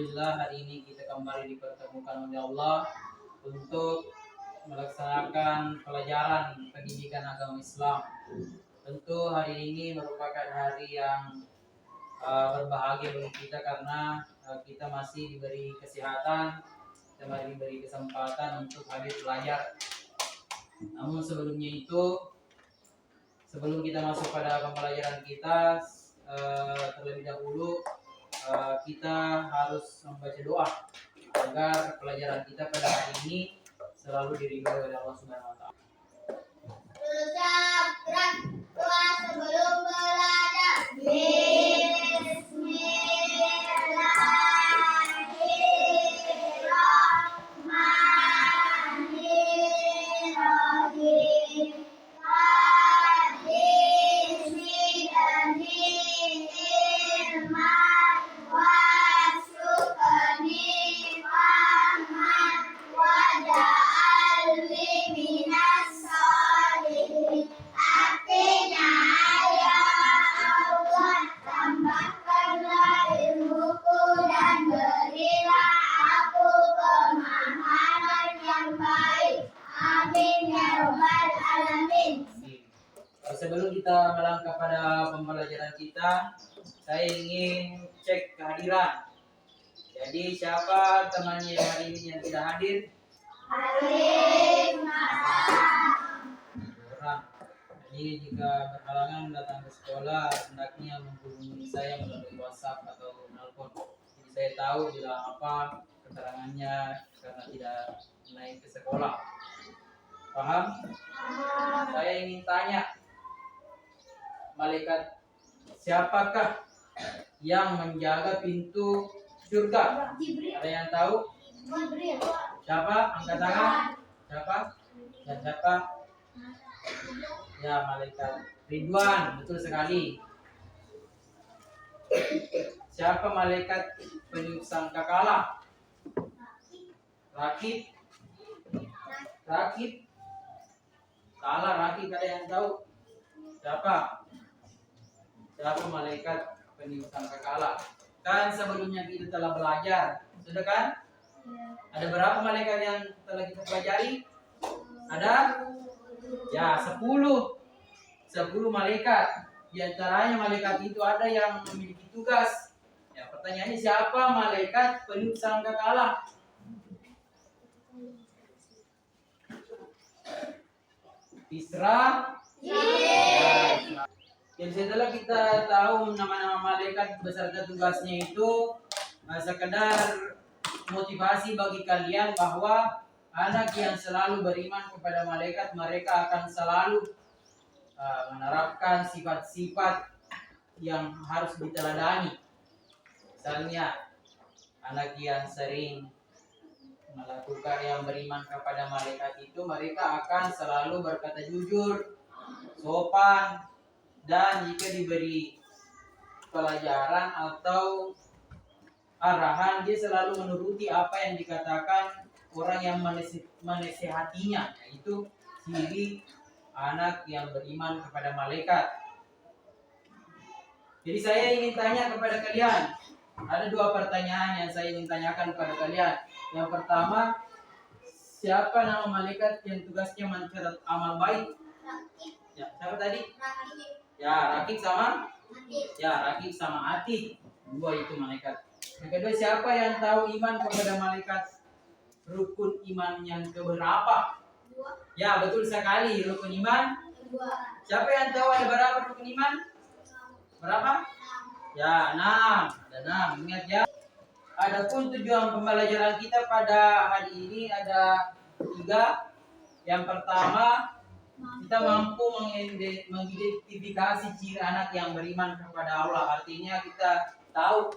Alhamdulillah hari ini kita kembali dipertemukan oleh Allah untuk melaksanakan pelajaran pendidikan agama Islam. Tentu hari ini merupakan hari yang berbahagia bagi kita karena kita masih diberi kesehatan, kita masih diberi kesempatan untuk hadir belajar. Namun sebelumnya itu, sebelum kita masuk pada pembelajaran kita, terlebih dahulu kita harus membaca doa agar pelajaran kita pada hari ini selalu diridhoi oleh Allah Subhanahu wa taala. Ucapkan doa sebelum belajar. Bismillahirrahmanirrahim. Sebelum kita melangkah pada pembelajaran kita, saya ingin cek kehadiran. Jadi siapa temannya yang hari ini yang tidak hadir? Orang. Jadi jika berhalangan datang ke sekolah, hendaknya menghubungi saya melalui WhatsApp atau telepon. Jadi saya tahu bila apa keterangannya karena tidak naik ke sekolah. Paham? Saya ingin tanya, malaikat siapakah yang menjaga pintu surga? Ada yang tahu? Siapa? Angkat tangan. Siapa? Dan siapa? Ya, malaikat Ridwan. Betul sekali. Siapa malaikat peniup sangkakala? Rakib. Rakib. Salah, Rakib. Ada yang tahu? Siapa? Siapa malaikat peniup sangkakala? Kan sebelumnya kita telah belajar, sudah kan? Ada berapa malaikat yang telah kita pelajari? Ada? Ya, 10 malaikat. Di antaranya malaikat itu ada yang memiliki tugas. Ya, pertanyaannya siapa malaikat peniup sangkakala? Isra. Ya. Dan setelah kita tahu nama-nama malaikat beserta tugasnya itu, sekedar motivasi bagi kalian bahwa anak yang selalu beriman kepada malaikat, mereka akan selalu menerapkan sifat-sifat yang harus diteladani. Misalnya, anak yang sering melakukan yang beriman kepada malaikat itu, mereka akan selalu berkata jujur, sopan, dan jika diberi pelajaran atau arahan, dia selalu menuruti apa yang dikatakan orang yang menasihatinya, yaitu ciri anak yang beriman kepada malaikat. Jadi saya ingin tanya kepada kalian, ada 2 pertanyaan yang saya ingin tanyakan kepada kalian. Yang pertama, siapa nama malaikat yang tugasnya mencatat amal baik? Ya, siapa tadi? Ya, Rakib sama? Ya, Rakib sama Atid. 2 itu malaikat. Yang kedua, siapa yang tahu iman kepada malaikat? Rukun iman yang keberapa? 2. Ya, betul sekali. Rukun iman 2. Siapa yang tahu ada berapa rukun iman? Berapa? 6. Ya, 6. Ada 6. Ingat ya. Adapun tujuan pembelajaran kita pada hari ini ada 3. Yang pertama, kita mampu mengidentifikasi ciri anak yang beriman kepada Allah. Artinya kita tahu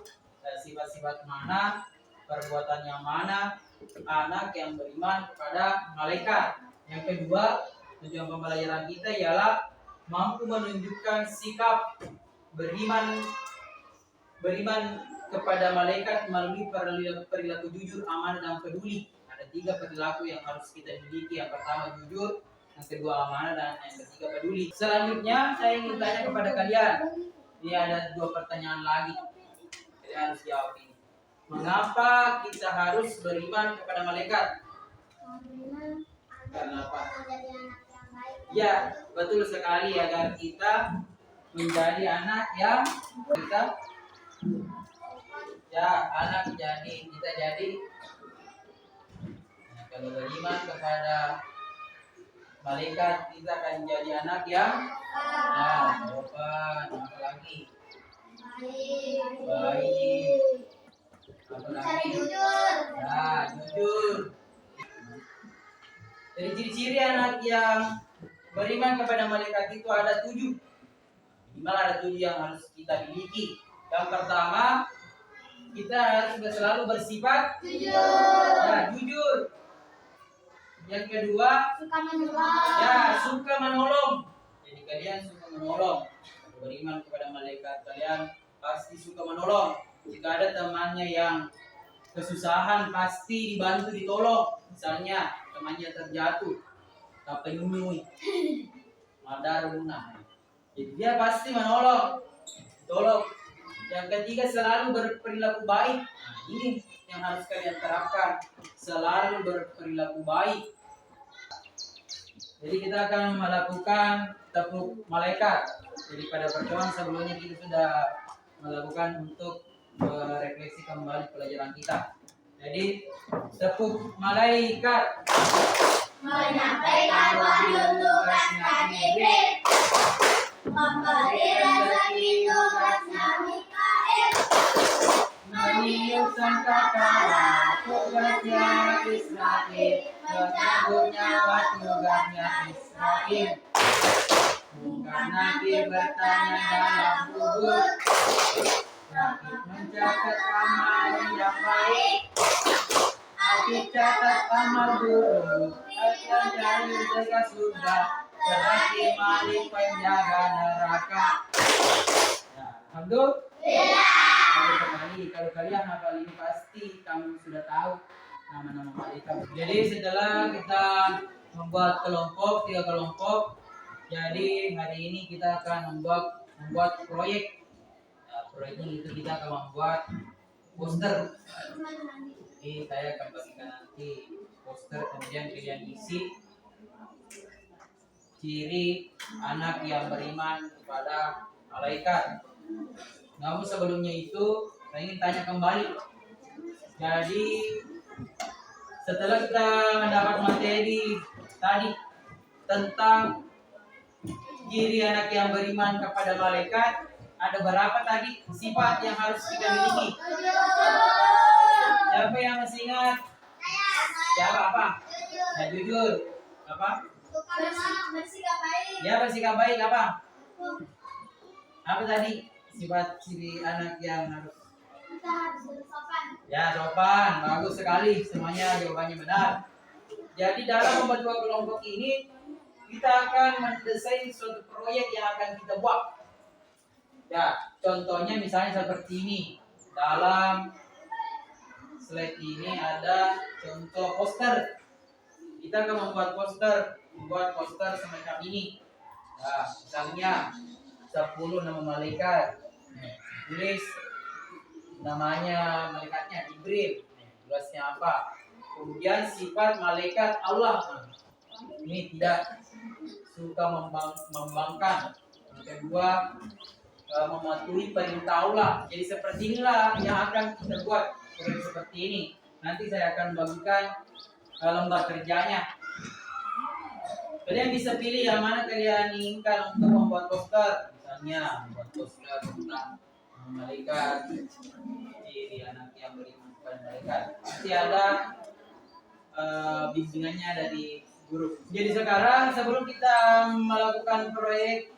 sifat-sifat mana, perbuatan yang mana anak yang beriman kepada malaikat. Yang kedua, tujuan pembelajaran kita ialah mampu menunjukkan sikap beriman kepada malaikat melalui perilaku jujur, amanah, dan peduli. Ada 3 perilaku yang harus kita miliki. Yang pertama jujur, yang kedua amanah, dan yang ketiga peduli. Selanjutnya saya ingin tanya kepada kalian. Ini ada 2 pertanyaan lagi. Kalian harus jawab ini. Mengapa kita harus beriman kepada malaikat? Karena apa? Menjadi anak yang baik. Ya, betul sekali agar kita menjadi anak yang kita kita jadi nah, kalau beriman kepada malaikat kita akan jadi anak yang sopan, apa lagi? Baik. Apa lagi? Jujur. Ya, jujur. Dari ciri-ciri anak yang beriman kepada malaikat itu ada 7. Minimal ada 7 yang harus kita miliki. Yang pertama, kita harus selalu bersifat jujur. Yang kedua, Suka menolong. suka menolong. Jadi kalian suka menolong. Kalau beriman kepada malaikat, kalian pasti suka menolong. Jika ada temannya yang kesusahan, pasti dibantu, ditolong. Misalnya temannya terjatuh, tapi nyunyui, madar lunah. Jadi dia pasti menolong, tolong. Yang ketiga, selalu berperilaku baik. Nah, ini yang harus kalian terapkan, selalu berperilaku baik. Jadi kita akan melakukan tepuk malaikat. Jadi pada pertemuan sebelumnya kita sudah melakukan untuk merefleksi kembali pelajaran kita. Jadi tepuk malaikat. Menyampaikan wahyu tugasnya Jibril. Memberi rezeki tugasnya Mikail. Meniup sangkakala tugasnya Israel. Mencabut nyawa tugasnya Israel. Bukan Nabi bertanya dalam kubur, tapi mencatat amal yang baik. Hati catat amal buruk, akan cari jaga surga, berarti malik penjaga neraka. Ya, alhamdulillah. Kalau kalian hafal ini pasti kamu sudah tahu nama-nama malaikat. Jadi setelah kita membuat kelompok, 3 kelompok, jadi hari ini kita akan membuat proyek. Nah, proyeknya itu kita akan membuat poster. Jadi saya akan bagikan nanti poster, kemudian kalian isi ciri anak yang beriman kepada malaikat. Namun sebelumnya itu saya ingin tanya kembali. Jadi setelah kita mendapat materi tadi tentang ciri anak yang beriman kepada malaikat, ada berapa tadi sifat yang harus kita miliki? Siapa yang masih ingat? Siapa apa? Ya, jujur. Apa? Suka menolong, bersikap baik. Ya, bersikap baik apa? Apa tadi sifat ciri anak yang harus? Kita harus bersopan. Ya, sopan. Bagus sekali. Semuanya jawabannya benar. Jadi dalam membuat 2 kelompok ini kita akan mendesain suatu proyek yang akan kita buat. Ya, contohnya misalnya seperti ini. Dalam slide ini ada contoh poster. Kita akan membuat poster semacam ini. Nah, misalnya 10 nama malaikat. Tulis namanya malaikatnya Jibril. Tugasnya apa? Kemudian sifat malaikat Allah. Ini tidak suka membangkang. Yang kedua, mematuhi perintah Allah. Jadi seperti inilah yang akan kita buat seperti ini. Nanti saya akan bagikan lembar kerjanya. Kalian bisa pilih yang mana kalian inginkan untuk membuat poster. Misalnya membuat poster tentang malaikat, ciri anak yang beriman kepada malaikat. Nanti ada bimbingannya dari guru. Jadi sekarang sebelum kita melakukan proyek,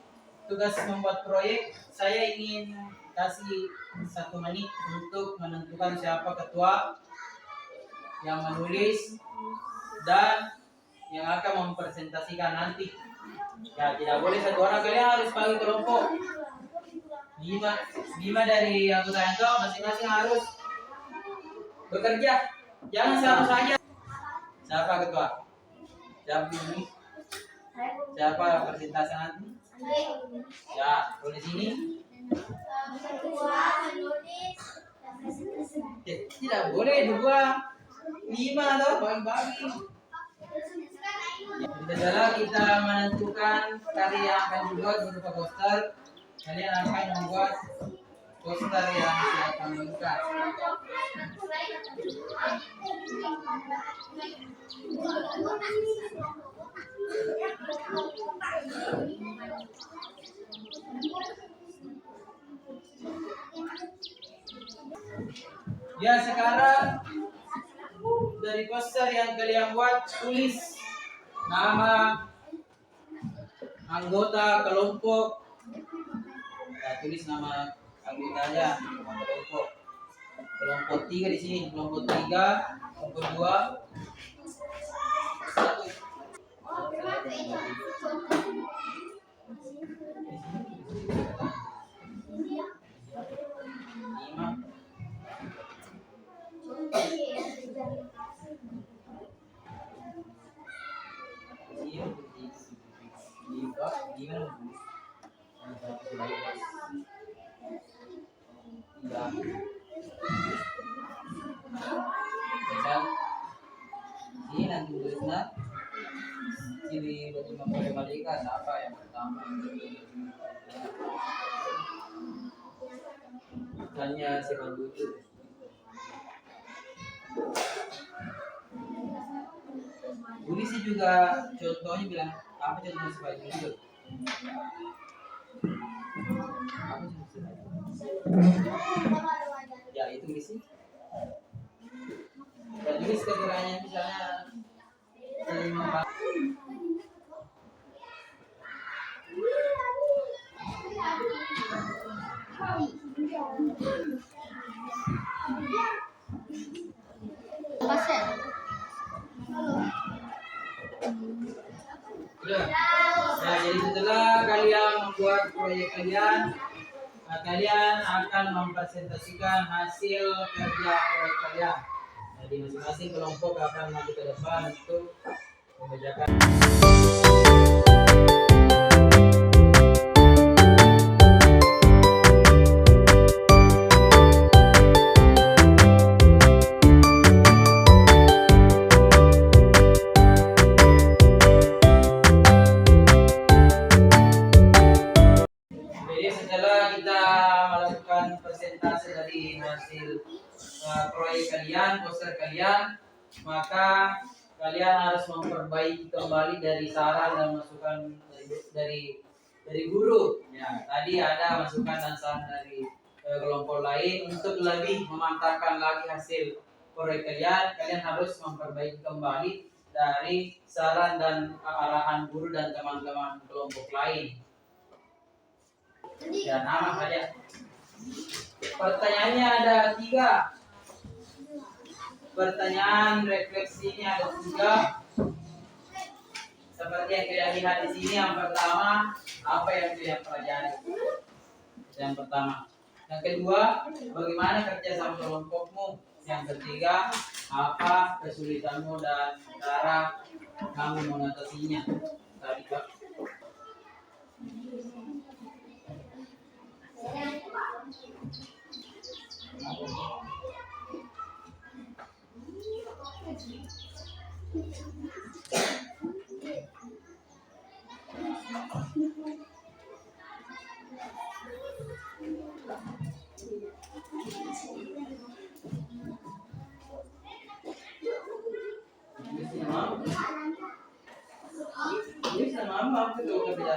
tugas membuat proyek, saya ingin kasih 1 menit untuk menentukan siapa ketua yang menulis dan yang akan mempresentasikan nanti. Ya, tidak boleh 1 orang, kalian harus bagi kelompok 5 dari anggota yang tahu, masing-masing harus bekerja. Jangan sama saja. Siapa ketua? Siapa ini? Siapa presentasi nanti? Ya, tulis ini. Ketua menulis Tidak boleh dua, lima atau bagi-bagi. Setelah kita menentukan karya yang akan dibuat berupa poster, kalian akan membuat poster yang siap lengkap. Ya, sekarang dari poster yang kalian buat, tulis nama anggota kelompok. Nah, tulis nama anggotanya, nama kelompok. Kelompok 3 di sini, kelompok 3, kelompok 2, 1. Ini nanti tulisnya ciri bagi memulai malaikat apa yang pertama? Tanya siapa dulu. Polisi juga contohnya bilang apa contohnya sebagai itu? Apa contohnya sebagai? Ya itu polisi. Dan tulis keterangannya misalnya terima. Sudah. Nah, jadi setelah kalian membuat proyek kalian, kalian akan mempresentasikan hasil kerja proyek kalian. Jadi masing-masing kelompok akan maju ke depan untuk mengerjakan. Jadi setelah kita melakukan presentasi dari hasil proyek kalian, poster kalian, maka kalian harus memperbaiki kembali dari saran dan masukan dari guru. Ya, tadi ada masukan dan saran dari kelompok lain untuk lebih memantapkan lagi hasil proyek kalian. Kalian harus memperbaiki kembali dari saran dan arahan guru dan teman-teman kelompok lain. Ya, nama saja. Pertanyaannya ada 3. Pertanyaan refleksinya ada 3. Seperti yang kalian lihat di sini, yang pertama, apa yang kalian pelajari? Yang pertama. Yang kedua, bagaimana kerja sama kelompokmu? Yang ketiga, apa kesulitanmu dan cara kamu mengatasinya? Tadi Pak. Ini sama apa tuh kerja?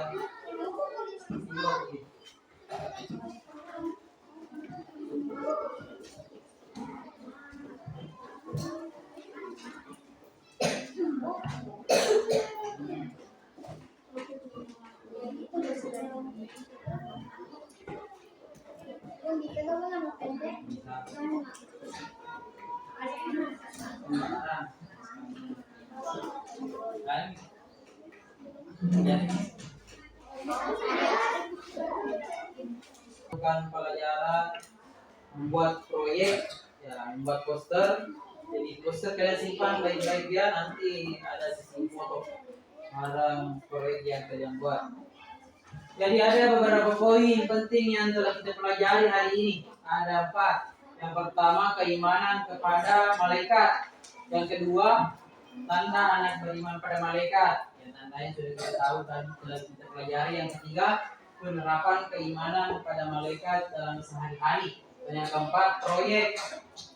Bukan pelajaran membuat proyek, ya membuat poster. Jadi poster kalian simpan baik-baik ya, nanti ada sesi foto barang proyek yang kalian buat. Jadi ada beberapa poin penting yang telah kita pelajari hari ini. Ada 4. Yang pertama keimanan kepada malaikat. Yang kedua tanda anak beriman pada malaikat. Yang tandanya sudah kita tahu tadi telah kita pelajari. Yang ketiga penerapan keimanan kepada malaikat dalam sehari-hari. Dan yang keempat proyek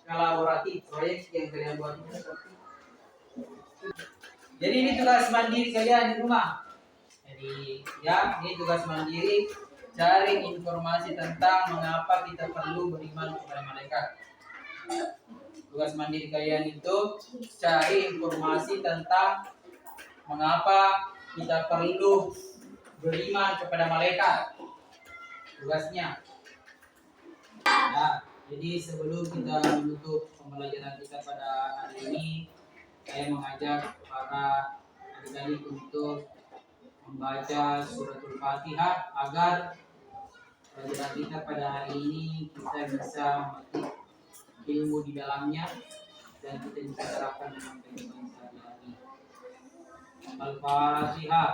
kolaboratif, proyek yang kalian buat itu seperti. Jadi ini tugas mandiri kalian di rumah. Jadi ya ini tugas mandiri, cari informasi tentang mengapa kita perlu beriman kepada malaikat. Tugas mandiri kalian itu cari informasi tentang mengapa kita perlu beriman kepada malaikat. Tugasnya. Ya, jadi sebelum kita menutup pembelajaran kita pada hari ini, saya mengajak para adik-adik untuk membaca suratul Fatihah agar pelajaran kita pada hari ini kita bisa memetik ilmu di dalamnya dan kita bisa terapkan dalam kehidupan sehari-hari. Al-Fatihah.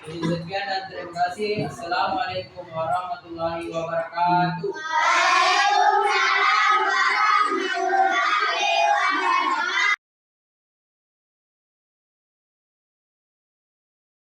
Sekian dan terima kasih. Assalamualaikum warahmatullahi wabarakatuh. Waalaikumsalam warahmatullahi wabarakatuh.